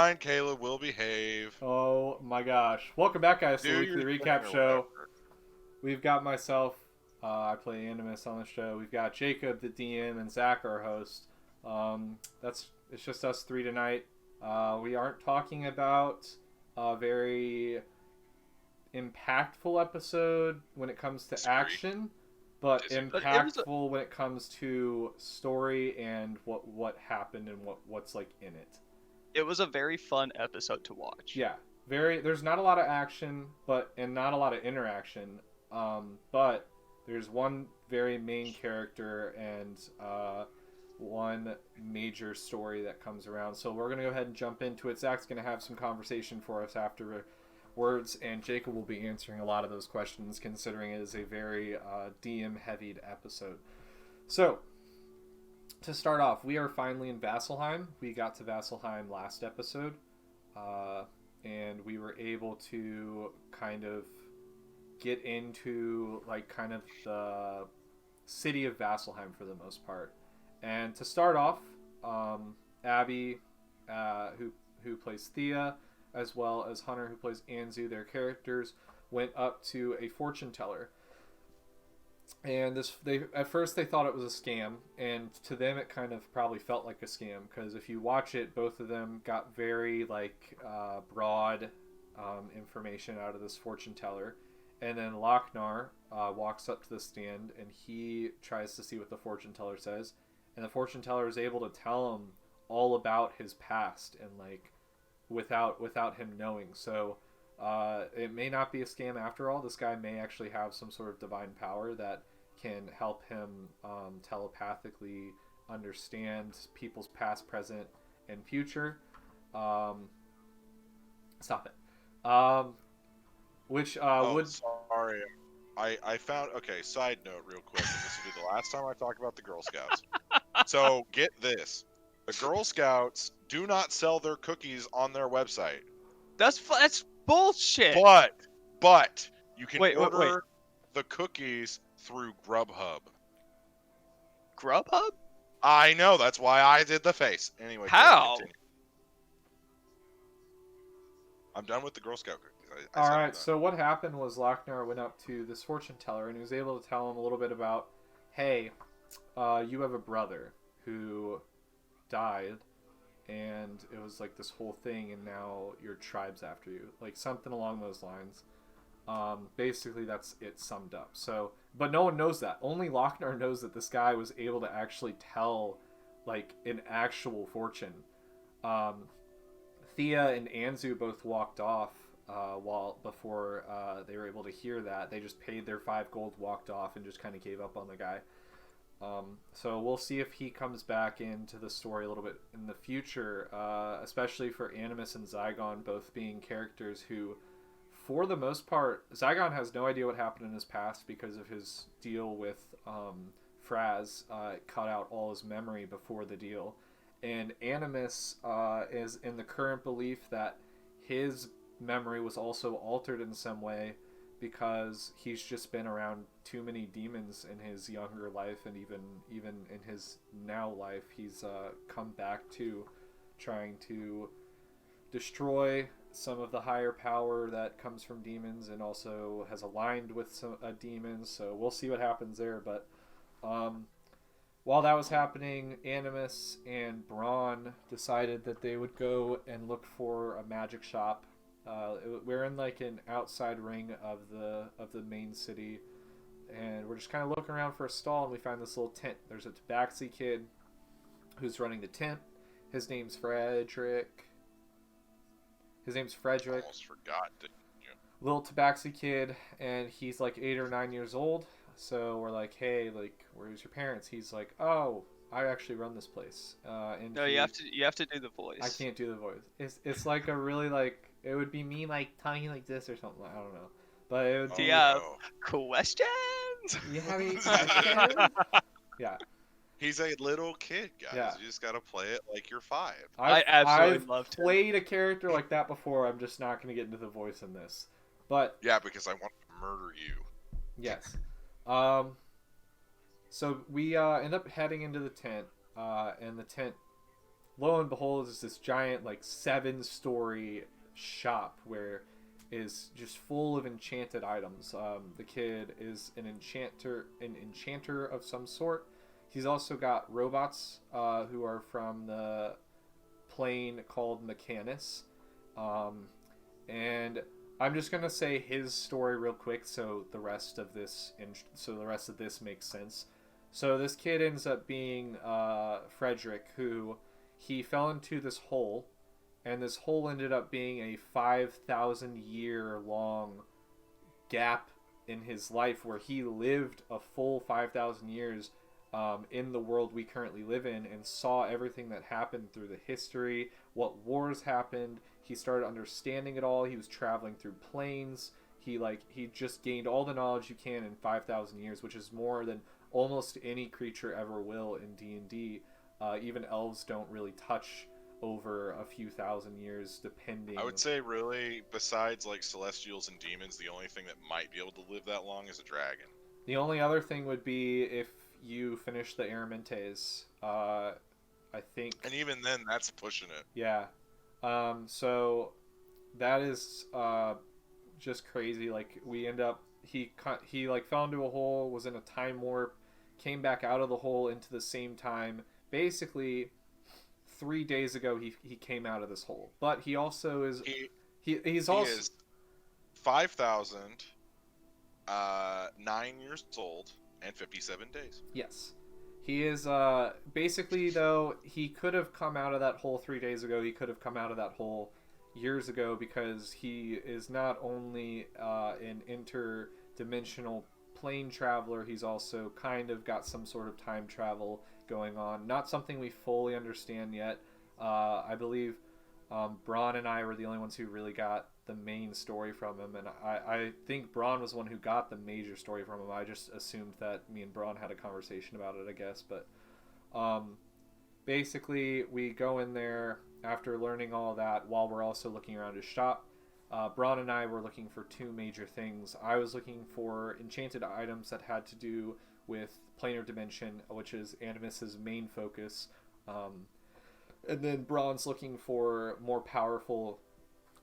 fine, Caleb. We'll behave. Oh my gosh. Welcome back, guys, to the Do weekly your recap thing or show. whatever. We've got myself, I play Animus on the show. We've got Jacob, the DM, and Zach, our host. It's just us three tonight. We aren't talking about a very impactful episode when it comes to Disagree. action, but Disagree. impactful when it comes to story and what happened and what's like in it. It was a very fun episode to watch. Yeah, there's not a lot of action, and not a lot of interaction. But there's one very main character and one major story that comes around. So we're gonna go ahead and jump into it. Zach's gonna have some conversation for us afterwards, and Jacob will be answering a lot of those questions, considering it is a very DM-heavied episode. So, to start off, we are finally in Vasselheim. We got to Vasselheim last episode, and we were able to kind of get into kind of the city of Vasselheim for the most part. And to start off, Abby, who plays Thea, as well as Hunter, who plays Anzu, their characters went up to a fortune teller. And at first they thought it was a scam, and to them it kind of probably felt like a scam, because if you watch it, both of them got very broad information out of this fortune teller. And then Lochnar walks up to the stand, and he tries to see what the fortune teller says, and the fortune teller is able to tell him all about his past, and without him knowing. So it may not be a scam after all. This guy may actually have some sort of divine power that can help him telepathically understand people's past, present, and future. Stop it. Sorry. I found... Okay, side note real quick. This will be the last time I talk about the Girl Scouts. So, get this. The Girl Scouts do not sell their cookies on their website. That's bullshit. But you can Wait. order the cookies through Grubhub. Grubhub? I know, that's why I did the face. Anyway, how? continue. I'm done with the Girl Scout cookies. Alright, so what happened was Lochnar went up to this fortune teller, and he was able to tell him a little bit about, hey, you have a brother who died, and it was like this whole thing, and now your tribe's after you. Like, something along those lines. Basically, that's it summed up. So, but no one knows that. Only Lochnar knows that this guy was able to actually tell, an actual fortune. Thea and Anzu both walked off before they were able to hear that. They just paid their 5 gold, walked off, and just kind of gave up on the guy. So we'll see if he comes back into the story a little bit in the future, especially for Animus and Zygon both being characters who, for the most part, Zygon has no idea what happened in his past because of his deal with Fraz. Cut out all his memory before the deal. And Animus is in the current belief that his memory was also altered in some way because he's just been around too many demons in his younger life, and even in his now life, he's come back to trying to destroy some of the higher power that comes from demons, and also has aligned with some demons. So we'll see what happens there. But while that was happening, Animus and Braun decided that they would go and look for a magic shop. We're in an outside ring of the main city, and we're just kind of looking around for a stall, and we find this little tent. There's a tabaxi kid who's running the tent. His name's Frederick. Almost forgot, didn't you? Little tabaxi kid, and he's 8 or 9 years old. So we're like, hey, where's your parents? He's like, oh, I actually run this place. And No, you have to do the voice. I can't do the voice. It's like a really it would be me talking like this or something. I don't know, but it would. Do you have questions? You have any questions? Yeah. He's a little kid, guys. Yeah. You just gotta play it like you're 5. I absolutely I've loved him. played a character like that before. I'm just not going to get into the voice in this. But yeah, because I want to murder you. Yes. So we end up heading into the tent, and the tent lo and behold, is this giant like 7-story shop where is just full of enchanted items. The kid is an enchanter of some sort. He's also got robots who are from the plane called Mechanus. And I'm just gonna say his story real quick, so the rest of this makes sense. So this kid ends up being Frederick, who he fell into this hole, and this hole ended up being a 5,000-year long gap in his life where he lived a full 5,000 years in the world we currently live in, and saw everything that happened through the history, what wars happened. He started understanding it all. He was traveling through planes. He just gained all the knowledge you can in 5,000 years, which is more than almost any creature ever will in D&D. Even elves don't really touch over a few thousand years, depending. I would say, really, besides like celestials and demons, the only thing that might be able to live that long is a dragon. The only other thing would be if you finish the Aramentes. I think. And even then, that's pushing it. Yeah. So that is just crazy. Like, we end up he like fell into a hole, was in a time warp, came back out of the hole into the same time. Basically, 3 days ago he came out of this hole. But he also is he's also is 5,009 years old and 57 days. Yes. He is basically, though, he could have come out of that hole 3 days ago. He could have come out of that hole years ago, because he is not only an interdimensional plane traveler, he's also kind of got some sort of time travel going on. Not something we fully understand yet. I believe Braun and I were the only ones who really got the main story from him, and I think Braun was the one who got the major story from him. I just assumed that me and Braun had a conversation about it, I guess. But basically, we go in there after learning all that while we're also looking around his shop. Braun and I were looking for two major things. I was looking for enchanted items that had to do with planar dimension, which is Animus's main focus. And then Braun's looking for more powerful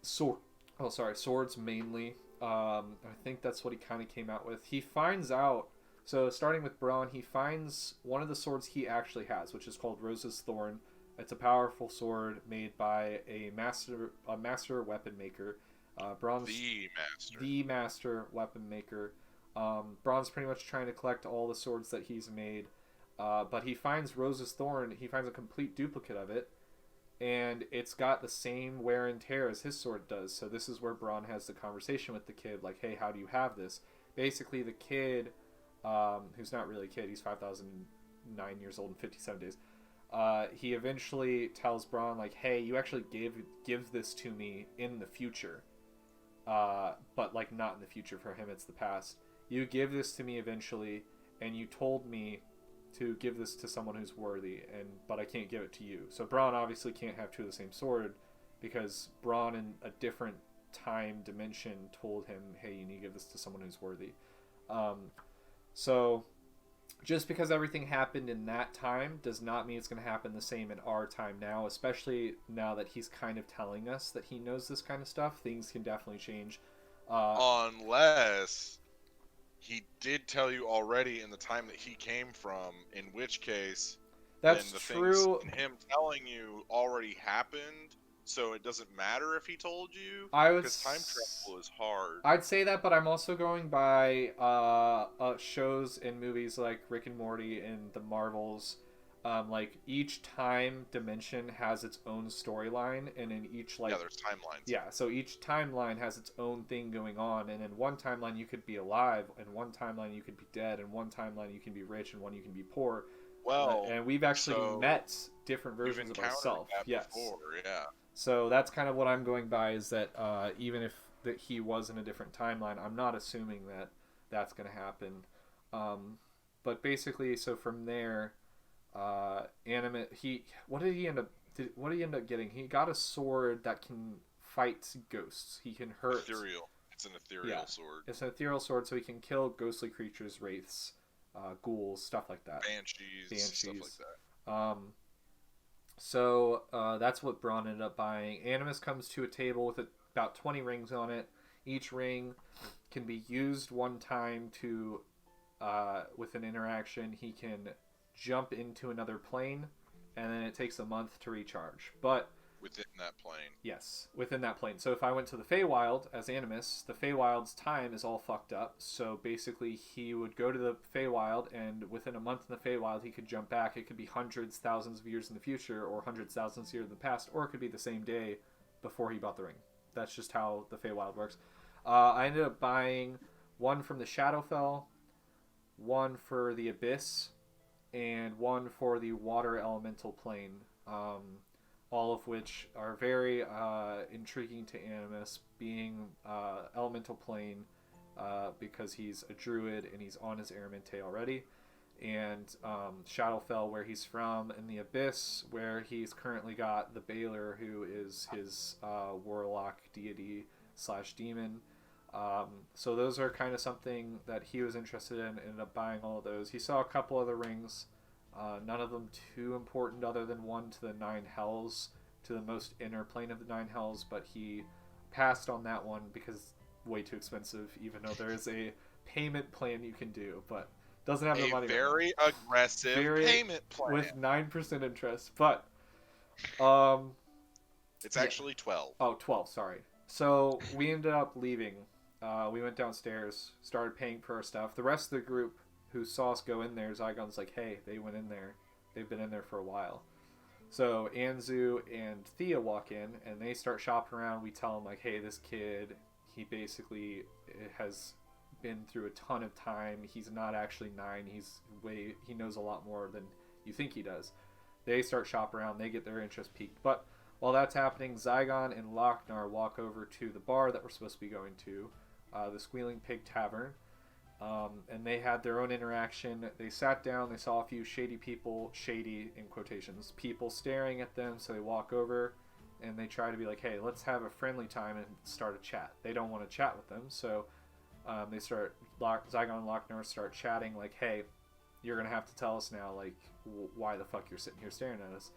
swords mainly. I think that's what he kind of came out with. He finds out, so starting with Braun, he finds one of the swords he actually has, which is called Rose's Thorn. It's a powerful sword made by a master weapon maker. Braun's the master weapon maker. Braun's pretty much trying to collect all the swords that he's made. But he finds Rose's Thorn. He finds a complete duplicate of it, and it's got the same wear and tear as his sword does. So this is where Braun has the conversation with the kid, like, hey, how do you have this? Basically, the kid, who's not really a kid, he's 5,009 years old and 57 days, he eventually tells Braun, like, hey, you actually give this to me in the future. But, like, not in the future. For him, it's the past. You give this to me eventually, and you told me to give this to someone who's worthy, but I can't give it to you. So Braun obviously can't have two of the same sword, because Braun in a different time dimension told him, hey, you need to give this to someone who's worthy. So just because everything happened in that time does not mean it's going to happen the same in our time now, especially now that he's kind of telling us that he knows this kind of stuff. Things can definitely change. Unless he did tell you already in the time that he came from, in which case that's then the true. Things in him telling you already happened, so it doesn't matter if he told you. Because time travel is hard. I'd say that, but I'm also going by shows and movies like Rick and Morty and the Marvels. Like, each time dimension has its own storyline, and in each, like, there's timelines. Yeah, so each timeline has its own thing going on, and in one timeline you could be alive, in one timeline you could be dead, in one timeline you can be rich, and one you can be poor. Well, and we've actually met different versions of ourselves. Yes. Before, yeah. So that's kind of what I'm going by, is that even if that he was in a different timeline, I'm not assuming that that's going to happen. But basically, so from there, what did he end up getting? He got a sword that can fight ghosts. He can hurt. Ethereal. It's an ethereal sword. It's an ethereal sword, so he can kill ghostly creatures, wraiths, ghouls, stuff like that. Banshees, stuff like that. So that's what Braun ended up buying. Animus comes to a table with about 20 rings on it. Each ring can be used one time to, with an interaction, he can jump into another plane, and then it takes a month to recharge. But within that plane. yes, within that plane. So if I went to the Feywild as Animus, the Feywild's time is all fucked up. So basically, he would go to the Feywild, and within a month in the Feywild, he could jump back. It could be hundreds, thousands of years in the future, or hundreds, thousands of years in the past, or it could be the same day before he bought the ring. That's just how the Feywild works. I ended up buying one from the Shadowfell, one for the Abyss, and one for the Water Elemental Plane. All of which are very intriguing to Animus, being Elemental Plane because he's a druid and he's on his Araminte already, and Shadowfell, where he's from, and the Abyss, where he's currently got the Baylor, who is his warlock deity / demon. So those are kind of something that he was interested in, ended up buying all of those. He saw a couple other rings, none of them too important other than one to the 9 hells, to the most inner plane of the 9 hells, but he passed on that one because way too expensive, even though there is a payment plan you can do, but doesn't have the money. A very aggressive payment plan. With 9% interest, but it's actually 12. Oh, 12, sorry. So we ended up leaving. We went downstairs, started paying for our stuff. The rest of the group who saw us go in there, Zygon's like, hey, they went in there. They've been in there for a while. So Anzu and Thea walk in, and they start shopping around. We tell them, like, hey, this kid, he basically has been through a ton of time. He's not actually 9. He knows a lot more than you think he does. They start shopping around. They get their interest piqued. But while that's happening, Zygon and Lochnar walk over to the bar that we're supposed to be going to, the Squealing Pig Tavern. And they had their own interaction. They sat down, they saw a few shady people, shady in quotations, people staring at them, so they walk over and they try to be like, hey, let's have a friendly time and start a chat. They don't want to chat with them, so they start, Zygon and Lochnar start chatting like, hey, you're going to have to tell us now, like, why the fuck you're sitting here staring at us.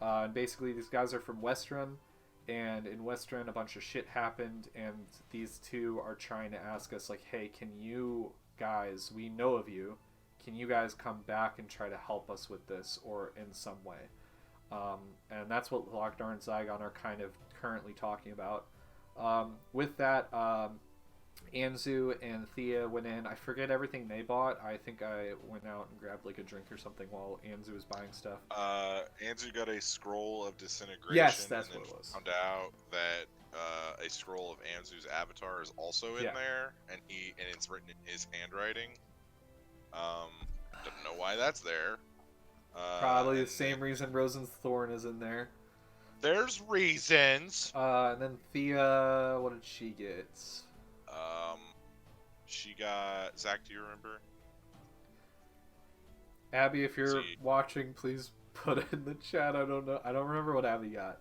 And basically these guys are from Westruun, and in Westruun a bunch of shit happened, and these two are trying to ask us, like, hey, can you guys, we know of you, can you guys come back and try to help us with this or in some way? And that's what Lochnar and Zygon are kind of currently talking about. With that, Anzu and Thea went in. I forget everything they bought. I think I went out and grabbed like a drink or something while Anzu was buying stuff. Anzu got a scroll of disintegration. Yes, that's and what it was. Found out that a scroll of Anzu's avatar is also in there, and it's written in his handwriting. Don't know why that's there. Probably the same reason Rosen's Thorn is in there. There's reasons. And then Thea, what did she get? She got, Zach, do you remember? Abby, if you're watching, please put it in the chat. I don't know. I don't remember what Abby got.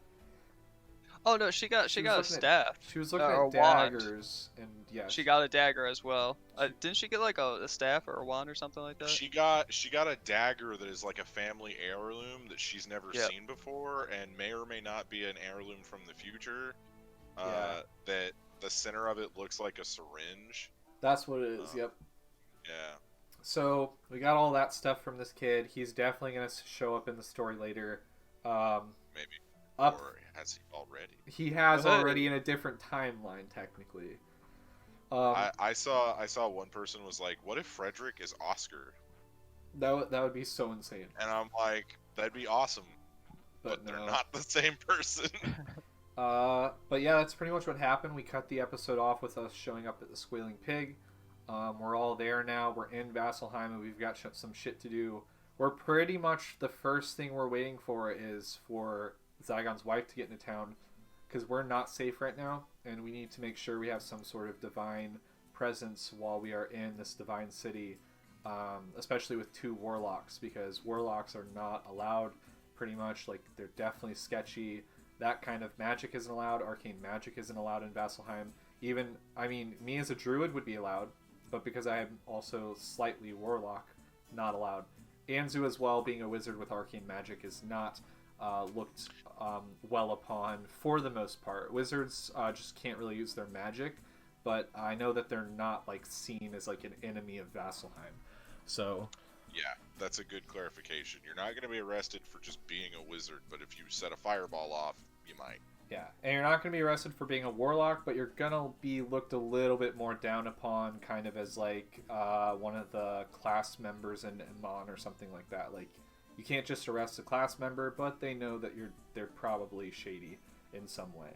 Oh no, she got a staff. She was looking or at daggers, and yeah. She got a dagger as well. Didn't she get like a staff or a wand or something like that? She got a dagger that is like a family heirloom that she's never seen before, and may or may not be an heirloom from the future. That the center of it looks like a syringe. That's what it is. Yep. Yeah. So we got all that stuff from this kid. He's definitely gonna show up in the story later. Maybe. Or has he already? He has already in a different timeline, technically. I saw one person was like, "What if Frederick is Oscar?" That would be so insane. And I'm like, that'd be awesome, but they're not the same person. But yeah, that's pretty much what happened. We cut the episode off with us showing up at the Squealing Pig. We're all there now. We're in Vasselheim, and we've got some shit to do. We're pretty much, the first thing we're waiting for is for Zygon's wife to get into town, because we're not safe right now, and we need to make sure we have some sort of divine presence while we are in this divine city, especially with 2 warlocks, because warlocks are not allowed, pretty much. Like, they're definitely sketchy. That kind of magic isn't allowed. Arcane magic isn't allowed in Vasselheim. Even, I mean, me as a druid would be allowed, but because I am also slightly warlock, not allowed. Anzu as well, being a wizard with arcane magic, is not looked well upon for the most part. Wizards just can't really use their magic, but I know that they're not like seen as like an enemy of Vasselheim. So Yeah, that's a good clarification. You're not going to be arrested for just being a wizard, but if you set a fireball off, you might. yeah, and you're not going to be arrested for being a warlock, but you're going to be looked a little bit more down upon, kind of as like one of the class members in Mon or something like that. Like, you can't just arrest a class member, but they know that they're probably shady in some way.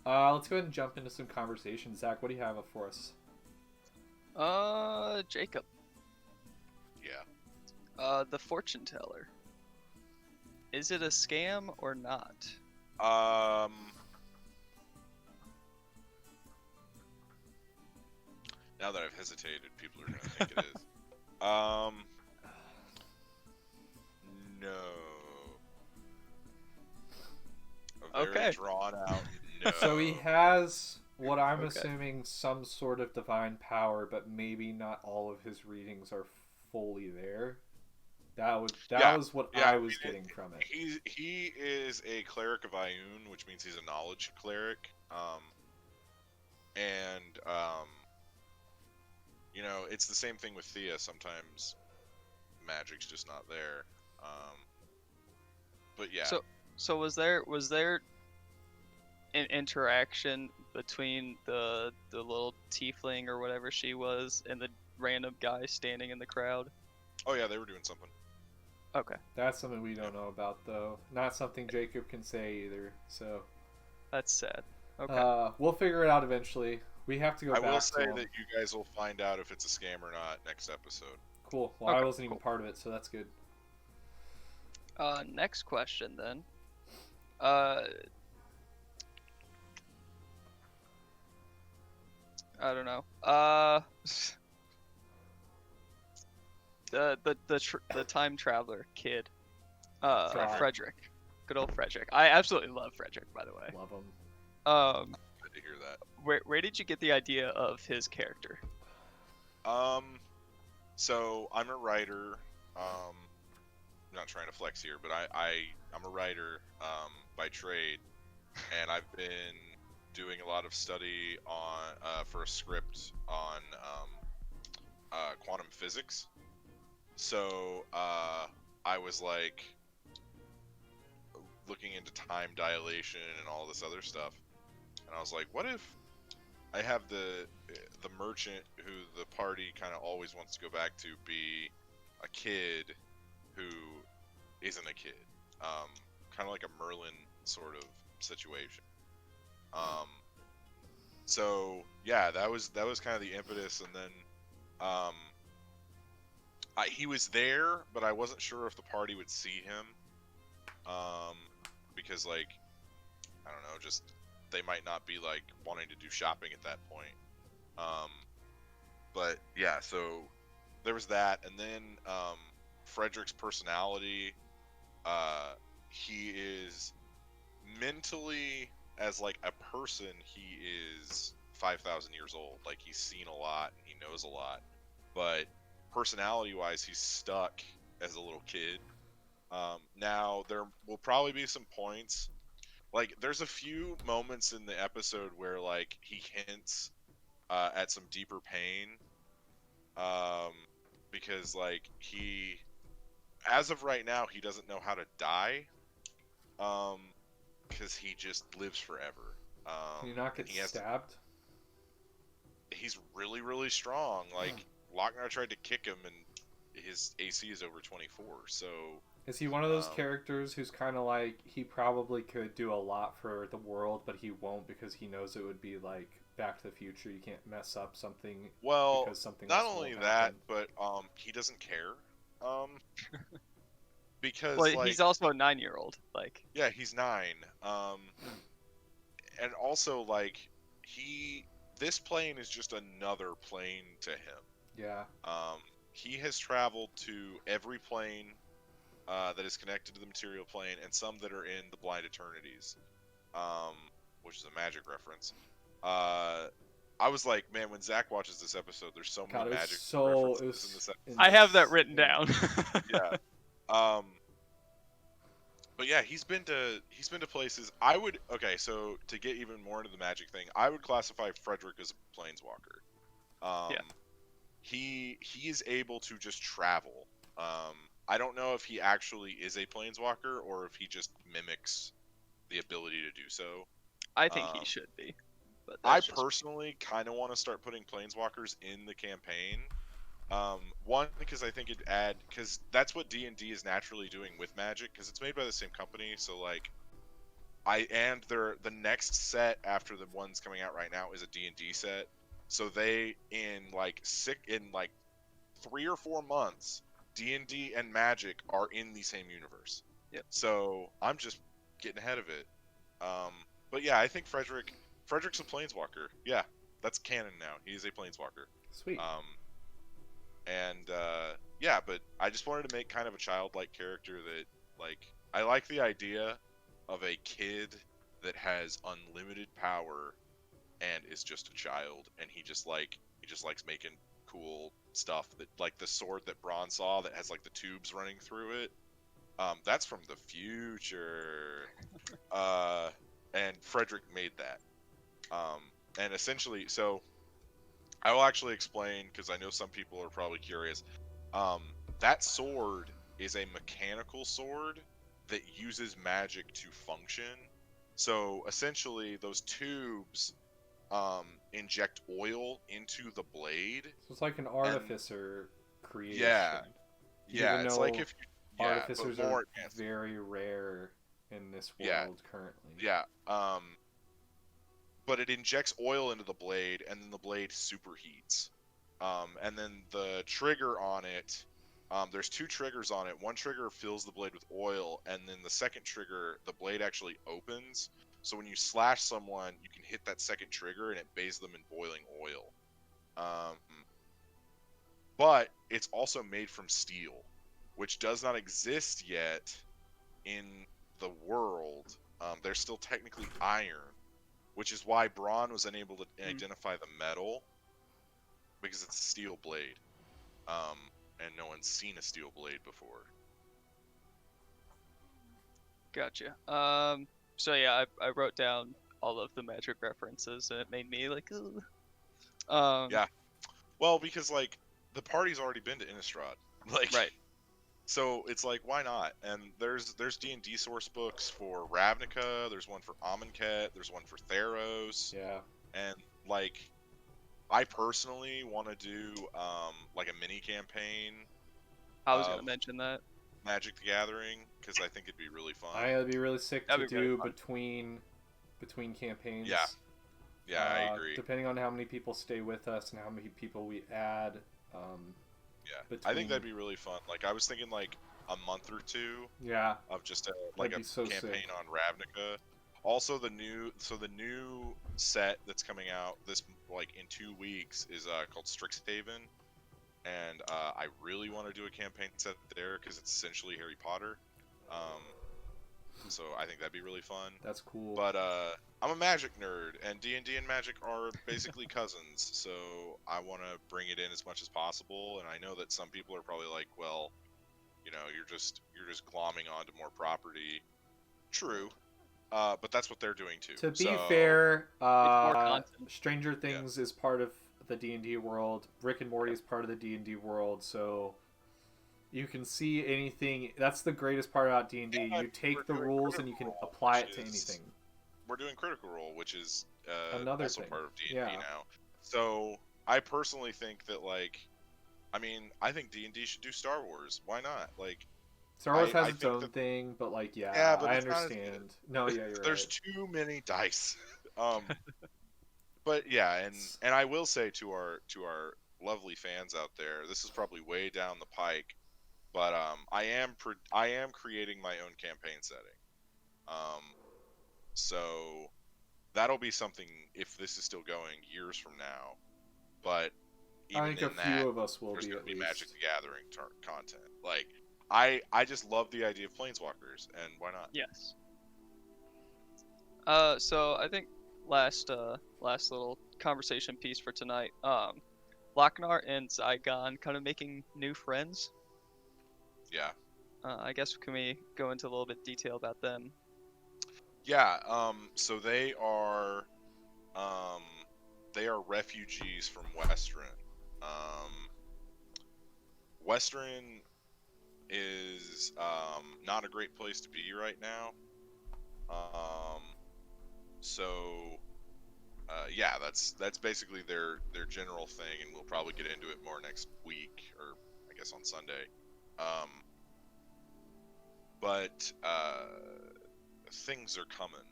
Let's go ahead and jump into some conversation. Zach, what do you have for us? Jacob. Yeah. The fortune teller. Is it a scam or not? Now that I've hesitated, people are going to think it is. No. A very Okay. drawn out no. So he has what I'm Okay. assuming some sort of divine power, but maybe not all of his readings are fully there. That was what Yeah, I was getting from it. He is a cleric of Ioun, which means he's a knowledge cleric. You know, it's the same thing with Thea. Sometimes magic's just not there. But yeah. So was there an interaction between the little tiefling or whatever she was and the random guy standing in the crowd? Oh yeah, they were doing something. Okay. That's something we don't know about, though. Not something Jacob can say either. So That's sad. Okay. we'll figure it out eventually. We have to go I back will to say him. that you guys will find out if it's a scam or not next episode. Cool. Well, I Okay, wasn't even cool. part of it, so that's good. Next question then. I don't know. The time traveler kid. Frederick. Frederick. Good old Frederick. I absolutely love Frederick, by the way. Love him. Good to hear that. Where did you get the idea of his character? So I'm a writer. I'm not trying to flex here, but I'm a writer by trade, and I've been doing a lot of study on for a script on quantum physics. So I was like looking into time dilation and all this other stuff, and I was like, what if I have the merchant who the party kind of always wants to go back to be a kid who isn't a kid, kind of like a Merlin sort of situation. So yeah, that was kind of the impetus, and then he was there, but I wasn't sure if the party would see him, because like I don't know, just they might not be like wanting to do shopping at that point. But yeah, so there was that, and then Frederick's personality. He is mentally, as like a person, he is 5,000 years old. Like, he's seen a lot and he knows a lot, but personality-wise, he's stuck as a little kid. Now there will probably be some points. Like, there's a few moments in the episode where, like, he hints at some deeper pain. Because, like, as of right now, he doesn't know how to die. Because he just lives forever. Can you not get stabbed? He's really, really strong. Like, Lochnar tried to kick him, and his AC is over 24, so... Is he one of those characters who's kind of like, he probably could do a lot for the world, but he won't because he knows it would be like Back to the Future. You can't mess up something. Well, because something not else only will that, happen. but he doesn't care. Because Well, like, he's also a 9-year-old. Like, yeah, he's 9. And also like this plane is just another plane to him. Yeah. He has traveled to every plane that is connected to the material plane, and some that are in the Blind Eternities, which is a magic reference. I was like, man, when Zach watches this episode, there's so many magic references in this episode. I have that written down. Yeah. But yeah, he's been to places. I would so to get even more into the magic thing, I would classify Frederick as a planeswalker. Um, Yeah. he is able to just travel. I don't know if he actually is a planeswalker or if he just mimics the ability to do so. I think he Um, should be, but I that's just personally kind of want to start putting planeswalkers in the campaign. One, because I think because that's what D&D is naturally doing with Magic, because it's made by the same company. So like, the next set after the ones coming out right now is a D&D set. So they in like 3 or 4 months, D&D and Magic are in the same universe. Yep. So I'm just getting ahead of it. But yeah, I think Frederick's a planeswalker. Yeah, that's canon now. He's a planeswalker. Sweet. Yeah, but I just wanted to make kind of a childlike character that, like, I like the idea of a kid that has unlimited power and is just a child, and he just likes making cool stuff, that like the sword that Braun saw that has like the tubes running through it. That's from the future. And Frederick made that. And essentially, so I will actually explain, because I know some people are probably curious. That sword is a mechanical sword that uses magic to function. So essentially, those tubes inject oil into the blade. So it's like an artificer creation. Yeah, Even it's though like if artificers but more are advanced. very rare in this Yeah. world currently. Yeah. But it injects oil into the blade, and then the blade superheats. And then the trigger on it, there's 2 triggers on it. One trigger fills the blade with oil, and then the second trigger, the blade actually opens. So when you slash someone, you can hit that second trigger, and it bathes them in boiling oil. But it's also made from steel, which does not exist yet in the world. There's still technically iron, which is why Braun was unable to identify the metal, because it's a steel blade, and no one's seen a steel blade before. gotcha. So yeah, I wrote down all of the magic references, and it made me like, ooh. Yeah. Well, because like the party's already been to Innistrad, like, Right. So it's like, why not? And there's D&D source books for Ravnica. There's one for Amonkhet. There's one for Theros. Yeah. And like, I personally want to do like a mini campaign. I was gonna mention that. Magic the Gathering, because I think it'd be really fun. It'd be really sick That'd to be really do fun. between campaigns. Yeah, I agree. Depending on how many people stay with us and how many people we add. I think that'd be really fun. Like, I was thinking like a month or 2. Yeah. Of just a That'd be so campaign sick. on Ravnica. Also, the new set that's coming out this like in 2 weeks is called Strixhaven, and I really want to do a campaign set there because it's essentially Harry Potter. So I think that'd be really fun. That's cool. But I'm a Magic nerd, and D&D and Magic are basically cousins. So I want to bring it in as much as possible. And I know that some people are probably like, well, you know, you're just glomming onto more property. True. But that's what they're doing too. To be So, fair, more content. Stranger Things is part of the D&D world. Rick and Morty is part of the D&D world. So you can see anything. That's the greatest part about D&D. Yeah, You take we're the doing rules and you can Critical Role, apply which it to is- anything. we're doing Critical Role, which is Another also thing. part of D&D Yeah. now. So I personally think that, like, I mean, I think D&D should do Star Wars. Why not? Like, Star Wars I has its think own that- thing, but like, Yeah, but I it's not as understand. No, yeah, you're there's right. too many dice. But yeah, and I will say to our lovely fans out there, this is probably way down the pike, but I am creating my own campaign setting. So that'll be something, if this is still going, years from now. But even I think in a few that, of us will there's be going at to be least. Magic the Gathering content. Like, I just love the idea of planeswalkers, and why not? Yes. So I think last little conversation piece for tonight. Lochnar and Zygon kind of making new friends. Yeah. I guess can we go into a little bit detail about them? Yeah. So they are refugees from Western. Western is not a great place to be right now. So yeah, that's basically their general thing, and we'll probably get into it more next week, or I guess on Sunday. But things are coming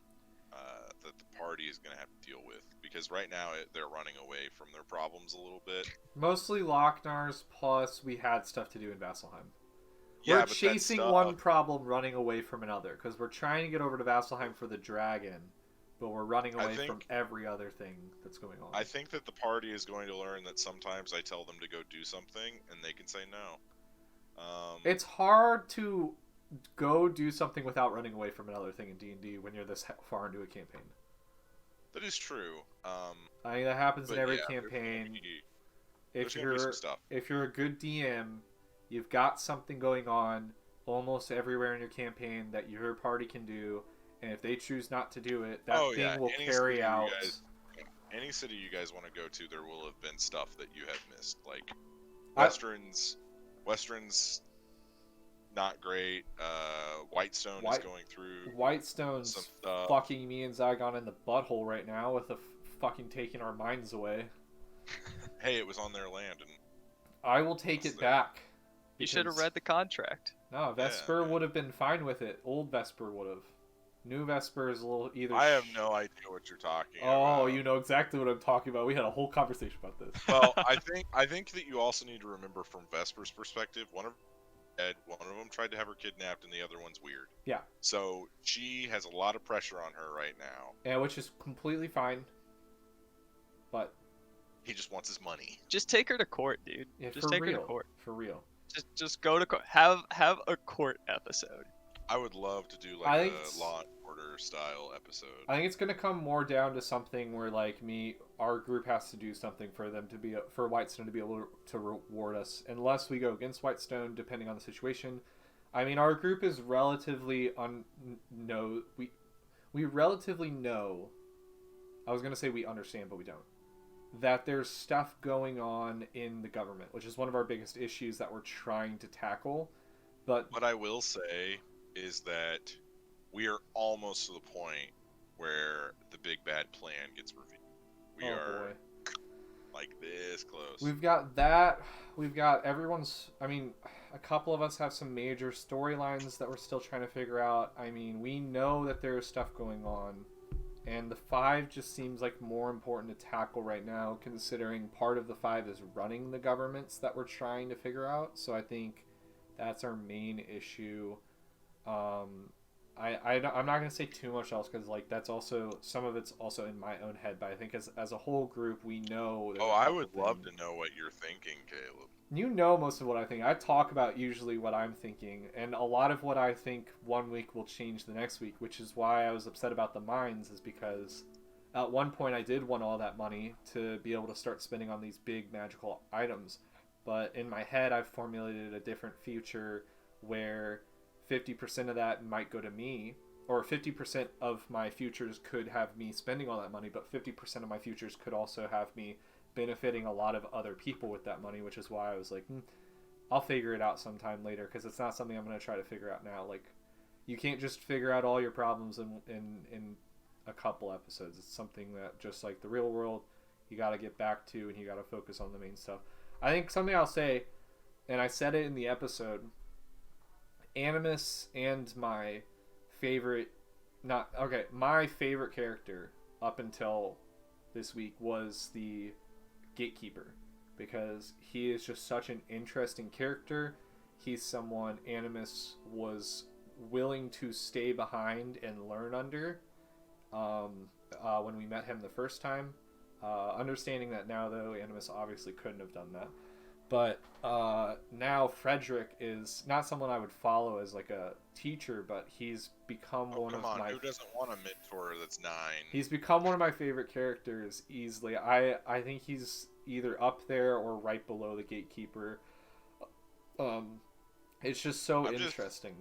that the party is going to have to deal with, because right now they're running away from their problems a little bit. Mostly Locknars, plus we had stuff to do in Vasselheim. Yeah, We're but that chasing stuff- one problem, running away from another, because we're trying to get over to Vasselheim for the dragon, but we're running away from every other thing that's going on. I think that the party is going to learn that sometimes I tell them to go do something, and they can say no. It's hard to go do something without running away from another thing in D&D when you're this far into a campaign. That is true. I mean, that happens in but every yeah, campaign. there's gonna be some stuff. If you're a good DM, you've got something going on almost everywhere in your campaign that your party can do, and if they choose not to do it, that thing will carry out. Any city you guys want to go to, there will have been stuff that you have missed. Like Western's not great. Whitestone is going through Whitestone's some stuff. fucking me and Zygon in the butthole right now with the fucking taking our minds away. Hey, it was on their land, and I will take it back. You should have read the contract. No, Vesper would have been fine with it. Old Vesper would have. New Vesper is a little either. I have no idea what you're talking about. Oh, you know exactly what I'm talking about. We had a whole conversation about this. Well, I think that you also need to remember from Vesper's perspective, one of them tried to have her kidnapped, and the other one's weird. Yeah. So she has a lot of pressure on her right now. Yeah, which is completely fine. But he just wants his money. Just take her to court, dude. Yeah, just take her to court. For real. Just go to court. Have a court episode. I would love to do like a Law and Order style episode. I think it's gonna come more down to something where like our group has to do something for them to be for Whitestone to be able to reward us, unless we go against Whitestone, depending on the situation. I mean, our group is relatively we relatively know. I was gonna say we understand, but we don't. That there's stuff going on in the government, which is one of our biggest issues that we're trying to tackle. But what I will say is that we are almost to the point where the big bad plan gets revealed. We are like this close. We've got that. We've got everyone's. I mean, a couple of us have some major storylines that we're still trying to figure out. I mean, we know that there's stuff going on. And the 5 just seems like more important to tackle right now, considering part of the 5 is running the governments that we're trying to figure out. So I think that's our main issue. I'm not going to say too much else, because like that's also some of it's also in my own head. But I think as a whole group, we know. I would love to know what you're thinking, Caleb. You know most of what I think. I talk about usually what I'm thinking, and a lot of what I think one week will change the next week, which is why I was upset about the mines, is because at one point I did want all that money to be able to start spending on these big magical items. But in my head, I've formulated a different future where 50% of that might go to me, or 50% of my futures could have me spending all that money, but 50% of my futures could also have me benefiting a lot of other people with that money, which is why I was like, I'll figure it out sometime later, because it's not something I'm going to try to figure out now. Like, you can't just figure out all your problems in a couple episodes. It's something that, just like the real world, you got to get back to, and you got to focus on the main stuff. I think something I'll say, and I said it in the episode, Animus and my favorite character up until this week was the Gatekeeper, because he is just such an interesting character. He's someone Animus was willing to stay behind and learn under when we met him the first time. Understanding that now, though, Animus obviously couldn't have done that. But now Frederick is not someone I would follow as like a teacher, but he's become one of my... Who doesn't want a mentor that's 9? He's become one of my favorite characters easily. I think he's either up there or right below the Gatekeeper. It's just so I'm just interesting.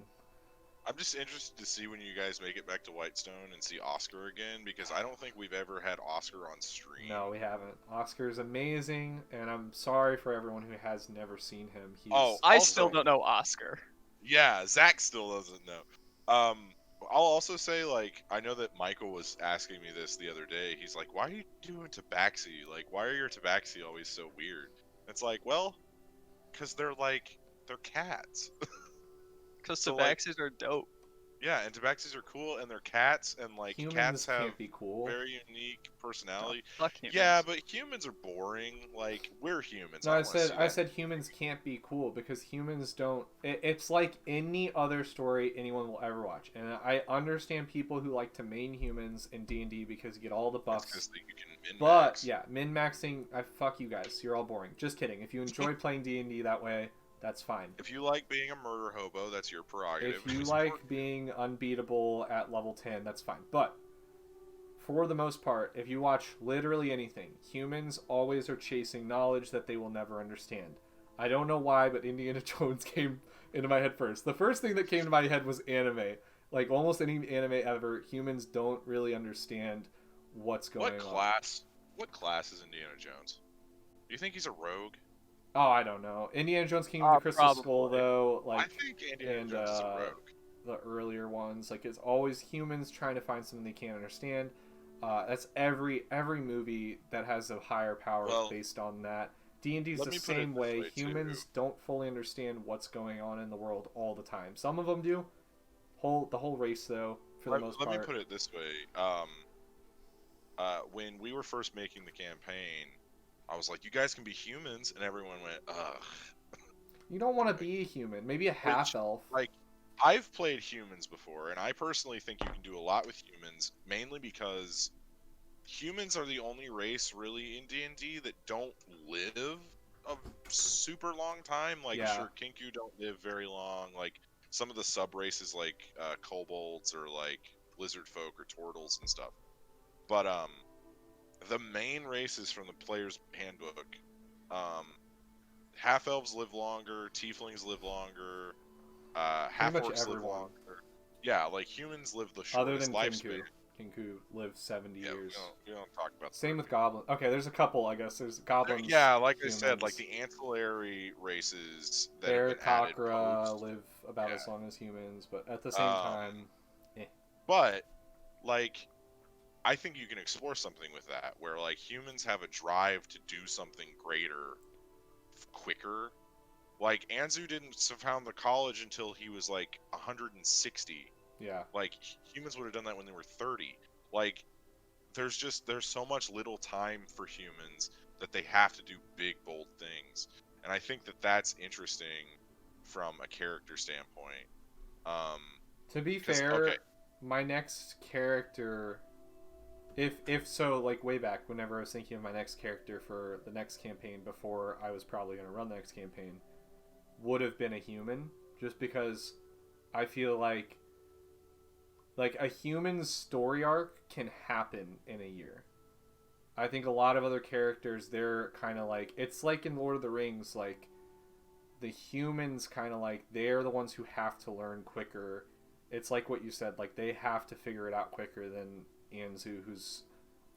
I'm just interested to see when you guys make it back to Whitestone and see Oscar again, because I don't think we've ever had Oscar on stream. No, we haven't. Oscar's amazing, and I'm sorry for everyone who has never seen him. He's Oh, I also, still don't know Oscar. yeah, Zach still doesn't know. I'll also say, like, I know that Michael was asking me this the other day. He's like, "Why are you doing Tabaxi? Like, why are your Tabaxi always so weird?" It's like, well, because they're cats. Because So, like, tabaxis are dope. yeah, and Tabaxis are cool, and they're cats, and like humans cats have can't be cool. very unique personality. Fuck humans. Yeah, but humans are boring. Like, we're humans. No, I I don't want to said see I that. said humans can't be cool because humans don't. It's like any other story anyone will ever watch, and I understand people who like to main humans in D&D because you get all the That's buffs. because you can But min-max. yeah, min-maxing. I fuck you guys. You're all boring. Just kidding. If you enjoy playing D&D that way, that's fine. If you like being a murder hobo, that's your prerogative. If you We like support- being unbeatable at level 10, that's fine. But for the most part, if you watch literally anything, humans always are chasing knowledge that they will never understand. I don't know why, but Indiana Jones came into my head first. The first thing that came to my head was anime. Like almost any anime ever, humans don't really understand what's going what on. class? What class is Indiana Jones? Do you think he's a rogue? Oh, I don't know. Indiana Jones Kingdom of the Crystal Skull, Probably. though, I like, think Indiana and Jones is a rogue. the earlier ones, like, it's always humans trying to find something they can't understand. That's every movie that has a higher power Well, based on that. D&D's let the me put it same this way. way, too. Humans don't fully understand what's going on in the world all the time. Some of them do. The whole race, though, for the most Let part. me put it this way. When we were first making the campaign, I was like, "You guys can be humans," and everyone went, "Ugh." You don't want to be a human. Maybe a half-elf. Like, I've played humans before, and I personally think you can do a lot with humans, mainly because humans are the only race really in D&D that don't live a super long time. Like, Yeah. sure, Kinku don't live very long. Like, some of the sub races, like kobolds or like lizard folk or turtles and stuff. But the main races from the player's handbook, half elves live longer, tieflings live longer, half much orcs live everyone. longer. Yeah, like humans live the Other shortest than lifespan. Kinku lives 70 Yeah, years. we don't talk about that. Same with goblins. Okay, there's a couple, I guess. There's goblins. Yeah, like humans. I said, like the ancillary races that have been added Aarakocra post. live about Yeah. as long as humans, but at the same time, But like, I think you can explore something with that, where like humans have a drive to do something greater, quicker. Like Anzu didn't found the college until he was like 160. yeah. Like humans would have done that when they were 30. Like there's so much little time for humans that they have to do big bold things, and I think that that's interesting from a character standpoint. To be 'Cause, fair, okay. my next character, if so, like way back, whenever I was thinking of my next character for the next campaign, before I was probably going to run the next campaign, would have been a human, just because I feel like a human's story arc can happen in a year. I think a lot of other characters, they're kind of like, it's like in Lord of the Rings, like the humans kind of like, they're the ones who have to learn quicker. It's like what you said, like they have to figure it out quicker than Anzu, who's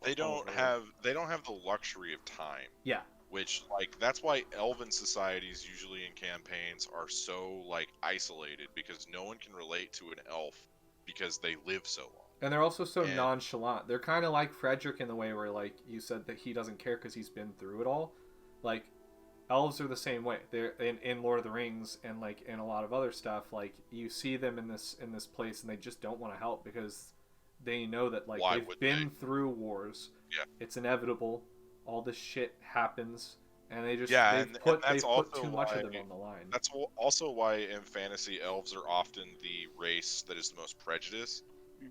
They don't over. have the luxury of time. Yeah. Which, like, that's why elven societies usually in campaigns are so like isolated, because no one can relate to an elf because they live so long. And they're also so And- nonchalant. They're kind of like Frederick in the way where, like you said, that he doesn't care because he's been through it all. Like, elves are the same way. They're in Lord of the Rings and like in a lot of other stuff. Like, you see them in this place and they just don't want to help because they know that like Why they've would been through wars. Yeah. It's inevitable. All this shit happens, and they just Yeah, they've and put that's also too much of why- them on the line. That's also why in fantasy elves are often the race that is the most prejudiced,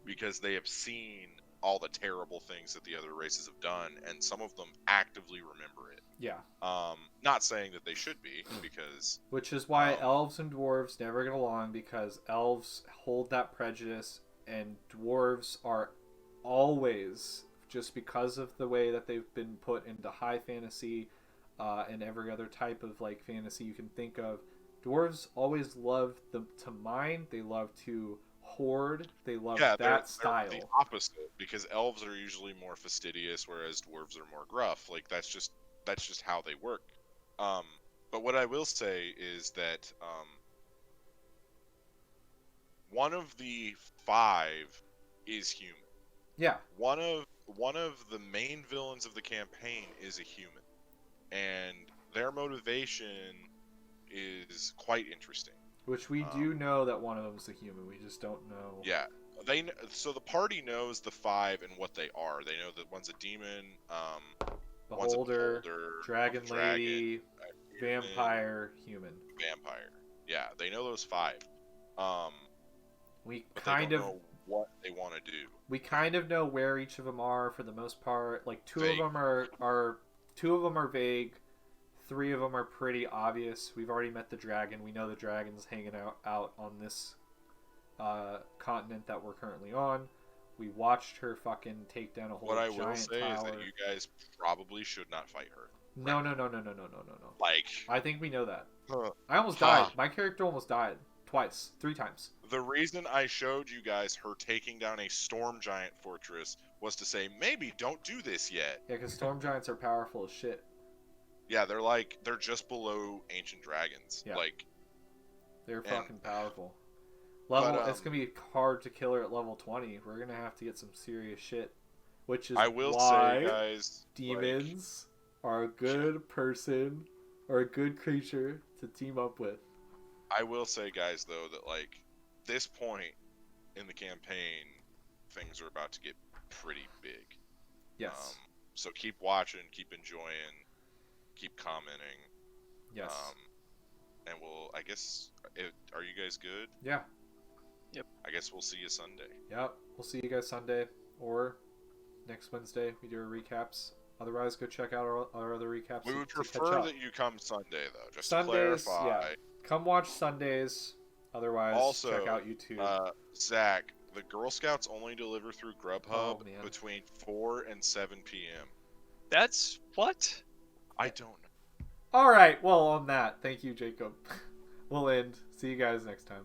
because they have seen all the terrible things that the other races have done, and some of them actively remember it. Yeah. Not saying that they should be, because Which is why elves and dwarves never get along, because elves hold that prejudice and dwarves are always, just because of the way that they've been put into high fantasy and every other type of like fantasy you can think of, Dwarves always love to mine. They love to hoard. They love Yeah, that style. they're the opposite because elves are usually more fastidious, whereas dwarves are more gruff. Like that's just how they work. But what I will say is that one of the 5 is human. Yeah. One of the main villains of the campaign is a human, and their motivation is quite interesting. Which we do know that one of them is a human. We just don't know. Yeah, so the party knows the 5 and what they are. They know that one's a demon, one's a Beholder, beholder, dragon one's a dragon, lady, a human, vampire, human. vampire. Yeah, they know those 5. We But kind they of don't know what they want to do. we kind of know where each of them are for the most part. Like two Vague. of them are vague. 3 of them are pretty obvious. We've already met the dragon. We know the dragon's hanging out on this continent that we're currently on. We watched her fucking take down a whole What I giant will say tower. is that you guys probably should not fight her. No. Like, I think we know that. huh. I almost died. My character almost died. Twice. 3 times. The reason I showed you guys her taking down a storm giant fortress was to say, maybe don't do this yet. Yeah, because storm giants are powerful as shit. Yeah, they're just below ancient dragons. Yeah. Like, They're And- fucking powerful. Level, But, it's gonna be hard to kill her at level 20. We're gonna have to get some serious shit. Which is I will why say, guys, demons are a good person or a good creature to team up with. I will say, guys, though, that like this point in the campaign, things are about to get pretty big. Yes. So keep watching, keep enjoying, keep commenting. Yes. And I guess, are you guys good? Yeah. I guess we'll see you Sunday. Yep. We'll see you guys Sunday or next Wednesday. We do our recaps. Otherwise, go check out our other recaps. We would to catch prefer up. that you come Sunday, though, just Sundays, to clarify. yeah. Come watch Sundays. Otherwise, Also, check out YouTube. Zach, the Girl Scouts only deliver through Grubhub Oh, man. between 4 and 7 p.m. That's what? I don't know. All right. Well, on that, thank you, Jacob. We'll end. See you guys next time.